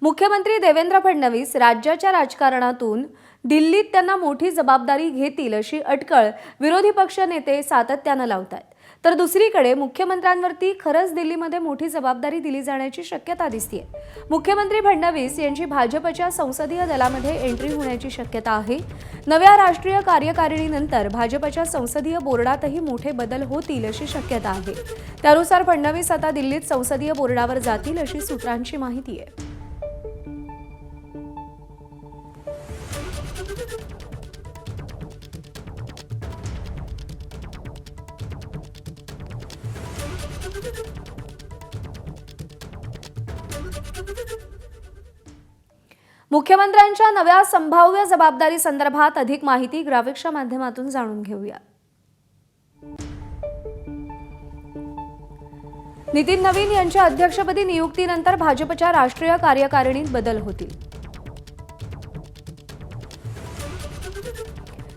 मुख्यमंत्री देवेंद्र फडणवीस राज्याच्या राजकारणातून दिल्लीत त्यांना मोठी जबाबदारी घेतील अशी अटकळ विरोधी पक्ष नेते सातत्याने लावतात। तर दुसरीकडे मुख्यमंत्र्यांवरती खरंच दिल्लीमध्ये मोठी जबाबदारी दिली जाण्याची शक्यता दिसतेय। मुख्यमंत्री फडणवीस यांची भाजपच्या संसदीय दलामध्ये एंट्री होण्याची शक्यता आहे। नव्या राष्ट्रीय कार्यकारिणीनंतर भाजपच्या संसदीय बोर्डातही मोठे बदल होतील अशी शक्यता आहे। त्यानुसार फडणवीस आता दिल्लीत संसदीय बोर्डावर जातील अशी सूत्रांची माहिती आहे। मुख्यमंत्र्यांच्या नव्या संभाव्य जबाबदारी संदर्भात अधिक माहिती ग्राफिक्सच्या माध्यमातून जाणून घेऊया। नितीन नवीन यांच्या अध्यक्षपदी नियुक्तीनंतर भाजपच्या राष्ट्रीय कार्यकारिणीत बदल होतील।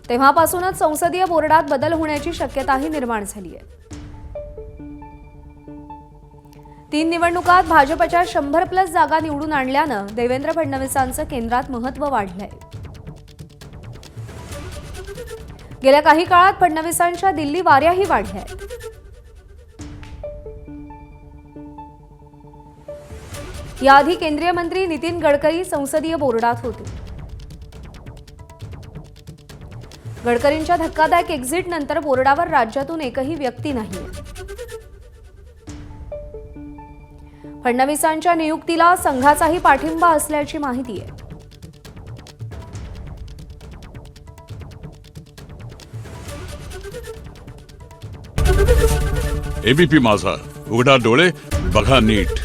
तेव्हापासूनच संसदीय बोर्डात बदल होण्याची शक्यताही निर्माण झाली आहे। 3 निवडणुकात भाजपच्या 100+ जागा निवडून आणल्यानं देवेंद्र फडणवीसांचं केंद्रात महत्त्व वाढलंय। गेल्या काही काळात फडणवीसांच्या दिल्ली वाऱ्याही वाढल्या आहेत। याआधी केंद्रीय मंत्री नितीन गडकरी संसदीय बोर्डात होते। गडकरींच्या धक्कादायक एक्झिट नंतर बोर्डावर राज्यातून एकही व्यक्ती नाही। फडणवीसांच्या नियुक्तीला संघाचाही पाठिंबा असल्याची माहिती आहे। एबीपी माझा, उघडा डोळे बघा नीट।